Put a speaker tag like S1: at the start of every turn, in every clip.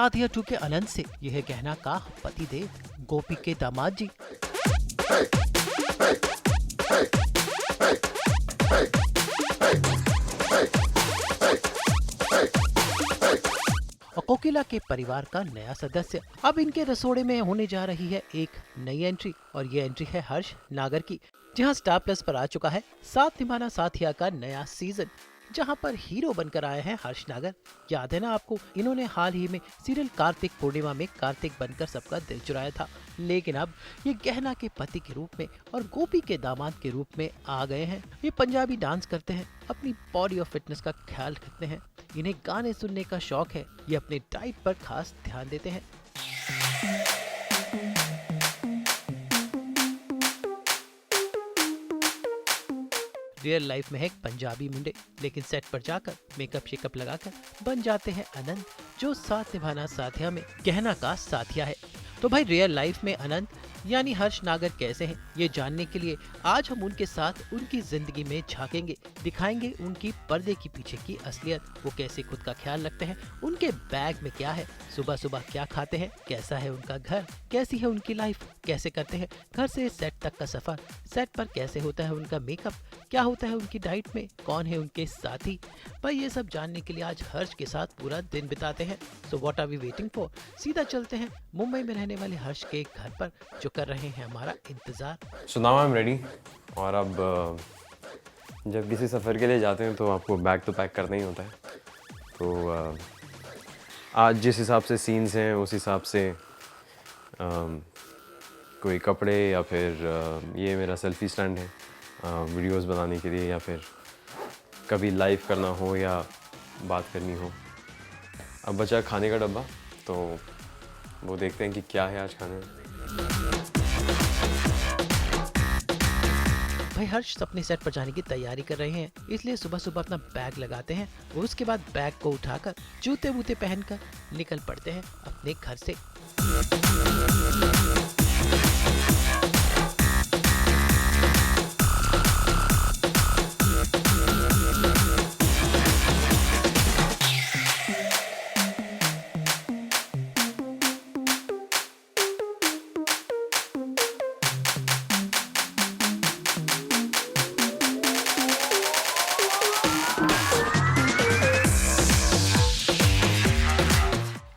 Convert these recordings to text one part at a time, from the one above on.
S1: साथिया 2 के अनंत से यह कहना का पति देव गोपी के दामाद जी। और कोकिला के परिवार का नया सदस्य। अब इनके रसोड़े में होने जा रही है एक नई एंट्री, और ये एंट्री है हर्ष नागर की, जहां स्टार प्लस पर आ चुका है साथ निभाना साथिया का नया सीजन, जहां पर हीरो बनकर आए हैं हर्ष नागर। याद है ना आपको, इन्होंने हाल ही में सीरियल कार्तिक पूर्णिमा में कार्तिक बनकर सबका दिल चुराया था, लेकिन अब ये गहना के पति के रूप में और गोपी के दामाद के रूप में आ गए हैं। ये पंजाबी डांस करते हैं, अपनी बॉडी और फिटनेस का ख्याल रखते हैं, इन्हें गाने सुनने का शौक है, ये अपने डाइट पर खास ध्यान देते हैं। रियल लाइफ में है एक पंजाबी मुंडे, लेकिन सेट पर जाकर मेकअप शेकअप लगाकर बन जाते हैं अनंत, जो साथ निभाना साथिया में गहना का साथिया है। तो भाई रियल लाइफ में अनंत यानी हर्ष नागर कैसे हैं, ये जानने के लिए आज हम उनके साथ उनकी जिंदगी में झांकेंगे, दिखाएंगे उनकी पर्दे की पीछे की असलियत, वो कैसे खुद का ख्याल रखते हैं, उनके बैग में क्या है, सुबह सुबह क्या खाते हैं, कैसा है उनका घर, कैसी है उनकी लाइफ, कैसे करते हैं घर से सेट तक का सफर, सेट पर कैसे होता है उनका मेकअप, क्या होता है उनकी डाइट में, कौन है उनके साथी। भाई ये सब जानने के लिए आज हर्ष के साथ पूरा दिन बिताते हैं। So what are we waiting for, सीधा चलते हैं मुंबई में रहने वाले हर्ष के घर पर, जो कर रहे हैं हमारा इंतजार।
S2: So now I am ready. और अब जब किसी सफ़र के लिए जाते हैं तो आपको बैग तो पैक करना ही होता है। तो आज जिस हिसाब से सीन्स हैं उस हिसाब से कोई कपड़े या फिर ये मेरा सेल्फी स्टैंड है वीडियोस बनाने के लिए, या फिर कभी लाइव करना हो या बात करनी हो। अब बचा खाने का डब्बा, तो वो देखते हैं कि क्या है आज खाने में।
S1: भाई हर्ष अपने सेट पर जाने की तैयारी कर रहे हैं, इसलिए सुबह सुबह अपना बैग लगाते हैं और उसके बाद बैग को उठाकर जूते वूते पहनकर निकल पड़ते हैं अपने घर से।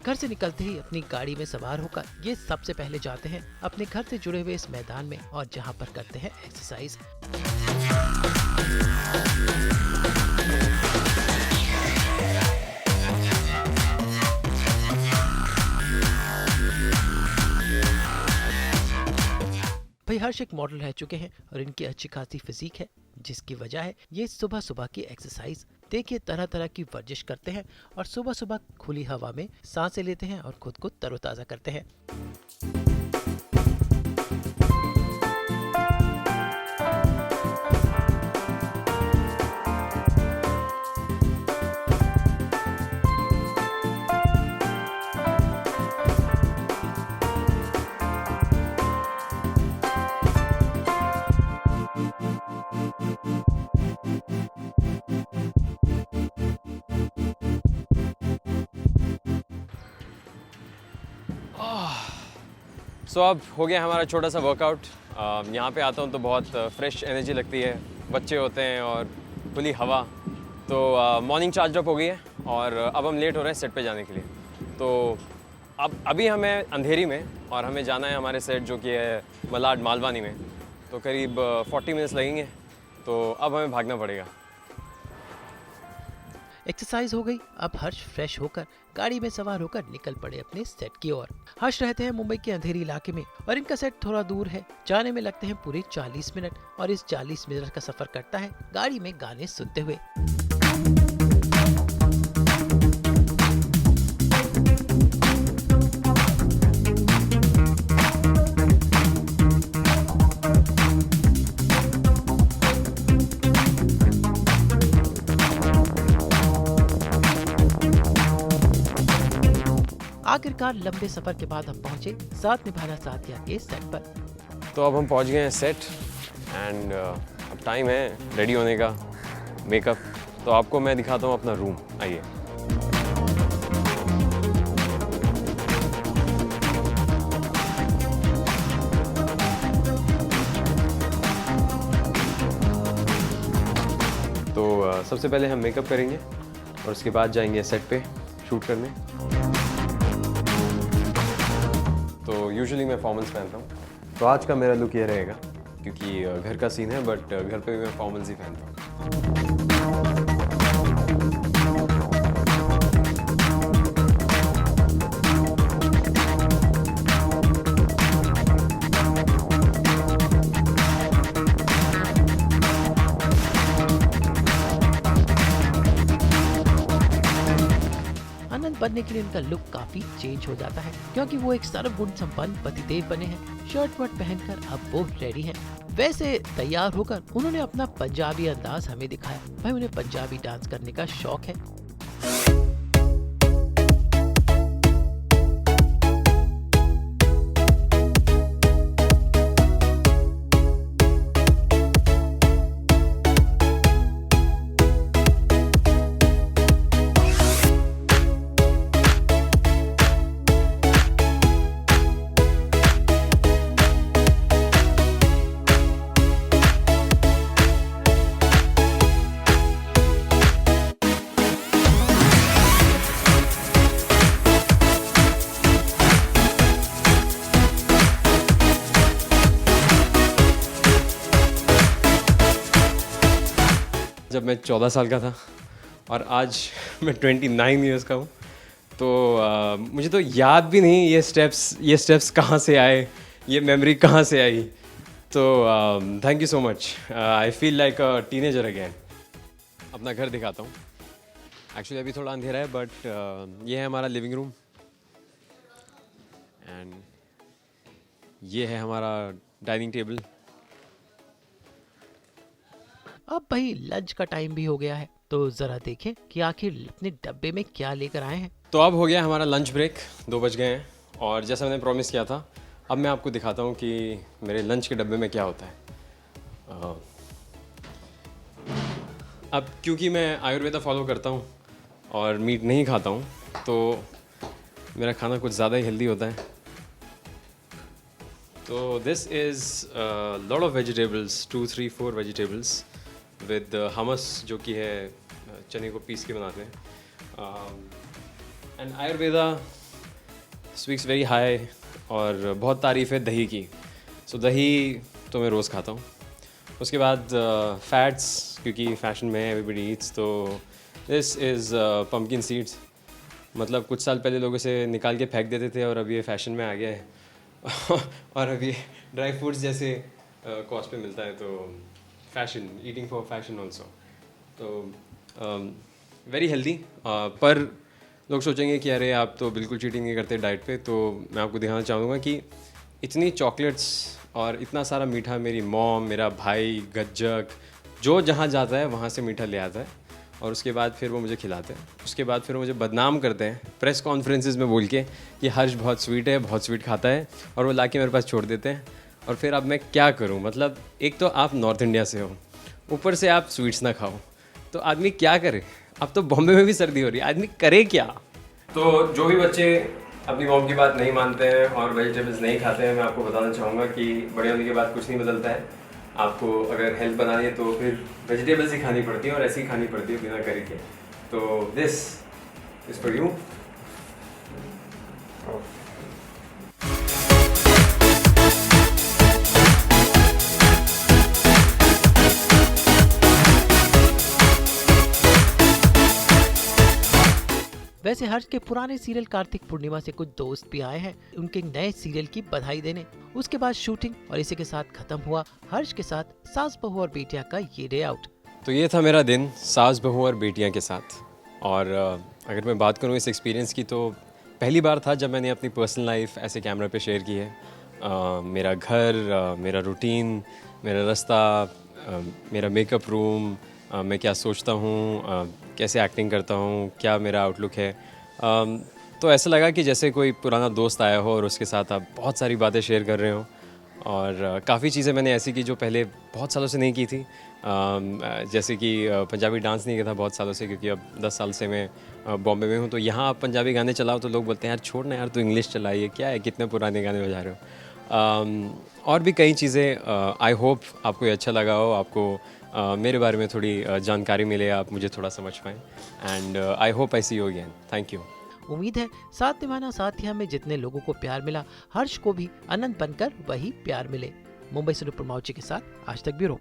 S1: घर से निकलते ही अपनी गाड़ी में सवार होकर ये सबसे पहले जाते हैं अपने घर से जुड़े हुए इस मैदान में, और जहां पर करते हैं एक्सरसाइज। भाई हर्ष एक मॉडल रह चुके हैं और इनकी अच्छी खासी फिजिक है, जिसकी वजह है ये सुबह सुबह की एक्सरसाइज। देखिए तरह तरह की वर्जिश करते हैं और सुबह सुबह खुली हवा में सांसें लेते हैं और खुद को तरोताजा करते हैं।
S2: सो अब हो गया हमारा छोटा सा वर्कआउट। यहाँ पे आता हूँ तो बहुत फ्रेश एनर्जी लगती है, बच्चे होते हैं और खुली हवा। तो मॉर्निंग चार्ज अप हो गई है और अब हम लेट हो रहे हैं सेट पे जाने के लिए। तो अब अभी हमें अंधेरी में, और हमें जाना है हमारे सेट जो कि है मलाड मालवानी में, तो करीब 40 मिनट्स लगेंगे। तो अब हमें भागना पड़ेगा।
S1: एक्सरसाइज हो गई, अब हर्ष फ्रेश होकर गाड़ी में सवार होकर निकल पड़े अपने सेट की ओर। हर्ष रहते हैं मुंबई के अंधेरी इलाके में और इनका सेट थोड़ा दूर है, जाने में लगते हैं पूरे 40 मिनट, और इस 40 मिनट का सफर करता है गाड़ी में गाने सुनते हुए। आखिरकार लंबे सफर के बाद हम पहुंचे साथ निभाना साथिया के सेट पर।
S2: तो अब हम पहुंच गए हैं सेट, एंड अब टाइम है रेडी होने का, मेकअप। तो आपको मैं दिखाता हूँ अपना रूम, आइए। सबसे पहले हम मेकअप करेंगे और उसके बाद जाएंगे सेट पे शूट करने। तो यूजुअली मैं फॉर्मल्स पहनता हूँ, तो आज का मेरा लुक ये रहेगा क्योंकि घर का सीन है, बट घर पे भी मैं फॉर्मल्स ही पहनता हूँ।
S1: आनंद बनने के लिए उनका लुक काफी चेंज हो जाता है क्योंकि वो एक सर्वगुण संपन्न पतिदेव बने हैं। शर्ट वर्ट पहनकर अब वो रेडी हैं। वैसे तैयार होकर उन्होंने अपना पंजाबी अंदाज हमें दिखाया। भाई उन्हें पंजाबी डांस करने का शौक है।
S2: जब मैं 14 साल का था और आज मैं 29 ईयर्स का हूँ, तो मुझे तो याद भी नहीं ये स्टेप्स कहाँ से आए, ये मेमोरी कहाँ से आई। तो thank you so much. I feel like a teenager again. अपना घर दिखाता हूँ। एक्चुअली अभी थोड़ा अंधेरा है, बट ये है हमारा लिविंग रूम एंड ये है हमारा डाइनिंग टेबल।
S1: अब भाई लंच का टाइम भी हो गया है, तो जरा देखें कि आखिर अपने डब्बे में क्या लेकर आए हैं।
S2: तो अब हो गया हमारा लंच ब्रेक, 2 बज गए हैं और जैसा मैंने प्रॉमिस किया था, अब मैं आपको दिखाता हूँ कि मेरे लंच के डब्बे में क्या होता है। अब क्योंकि मैं आयुर्वेदा फॉलो करता हूँ और मीट नहीं खाता हूँ, तो मेरा खाना कुछ ज़्यादा ही हेल्दी होता है। तो this is lot of vegetables, 2, 3, 4 vegetables with hummus, जो कि है चने को पीस के बनाते हैं। And Ayurveda speaks very high, और बहुत तारीफ़ है दही की। सो दही तो मैं रोज़ खाता हूँ। उसके बाद फैट्स, क्योंकि फैशन में एवरीबडी ईट्स, तो दिस इज़ पम्पकिन सीड्स। मतलब कुछ साल पहले लोग इसे निकाल के फेंक देते थे और अब ये फैशन में आ गया है और अब ये ड्राई फ्रूट्स जैसे कॉस्ट पे मिलता है। तो fashion, eating for fashion also. तो वेरी हेल्दी। पर लोग सोचेंगे कि अरे आप तो बिल्कुल चीटिंग नहीं करते डाइट पे। तो मैं आपको दिखाना चाहूँगा कि इतनी चॉकलेट्स और इतना सारा मीठा मेरी मॉम, मेरा भाई, गज्जक, जो जहाँ जाता है वहाँ से मीठा ले आता है और उसके बाद फिर वो मुझे खिलाते हैं। उसके बाद फिर वो मुझे बदनाम करते हैं प्रेस कॉन्फ्रेंसेस में बोल के कि हर्ष बहुत स्वीट है, बहुत स्वीट खाता है, और वो लाके मेरे पास छोड़ देते हैं। और फिर अब मैं क्या करूं? मतलब एक तो आप नॉर्थ इंडिया से हो, ऊपर से आप स्वीट्स ना खाओ, तो आदमी क्या करे? अब तो बॉम्बे में भी सर्दी हो रही है, आदमी करे क्या? तो जो भी बच्चे अपनी मॉम की बात नहीं मानते हैं और वेजिटेबल्स नहीं खाते हैं, मैं आपको बताना चाहूँगा कि बड़े होने के बाद कुछ नहीं बदलता है। आपको अगर हेल्थ बनानी है तो फिर वेजिटेबल्स ही खानी पड़ती है और ऐसी ही खानी पड़ती है बिना करी के। तो दिस इज़ फॉर यू।
S1: वैसे हर्ष के पुराने सीरियल कार्तिक पूर्णिमा से कुछ दोस्त भी आए हैं उनके नए सीरियल की बधाई देने। उसके बाद शूटिंग और इसी के साथ खत्म हुआ हर्ष के साथ सास बहू और बेटियां का ये डे आउट।
S2: तो ये था मेरा दिन सास बहू और बेटियां के साथ। और अगर मैं बात करूँ इस एक्सपीरियंस की, तो पहली बार था जब मैंने अपनी पर्सनल लाइफ ऐसे कैमरा पे शेयर की है। मेरा घर, मेरा रूटीन, मेरा रास्ता, मेरा मेकअप रूम, मैं क्या सोचता हूँ, कैसे एक्टिंग करता हूँ, क्या मेरा आउटलुक है। तो ऐसा लगा कि जैसे कोई पुराना दोस्त आया हो और उसके साथ आप बहुत सारी बातें शेयर कर रहे हो। और काफ़ी चीज़ें मैंने ऐसी की जो पहले बहुत सालों से नहीं की थी। जैसे कि पंजाबी डांस नहीं किया था बहुत सालों से, क्योंकि अब 10 साल से मैं बॉम्बे में हूँ। तो यहाँ आप पंजाबी गाने चलाओ तो लोग बोलते हैं यार छोड़ ना यार, तू इंग्लिश चलाइए, क्या है कितने पुराने गाने बजा रहे हो। और भी कई चीज़ें। आई होप आपको ये अच्छा लगा हो, आपको मेरे बारे में थोड़ी जानकारी मिले, आप मुझे थोड़ा समझ पाएँ। And I hope I see you again. Thank you.
S1: उम्मीद है साथ निभाना साथिया में जितने लोगों को प्यार मिला, हर्ष को भी अनंत बनकर वही प्यार मिले। मुंबई से अनुपम माउची के साथ आज तक ब्यूरो।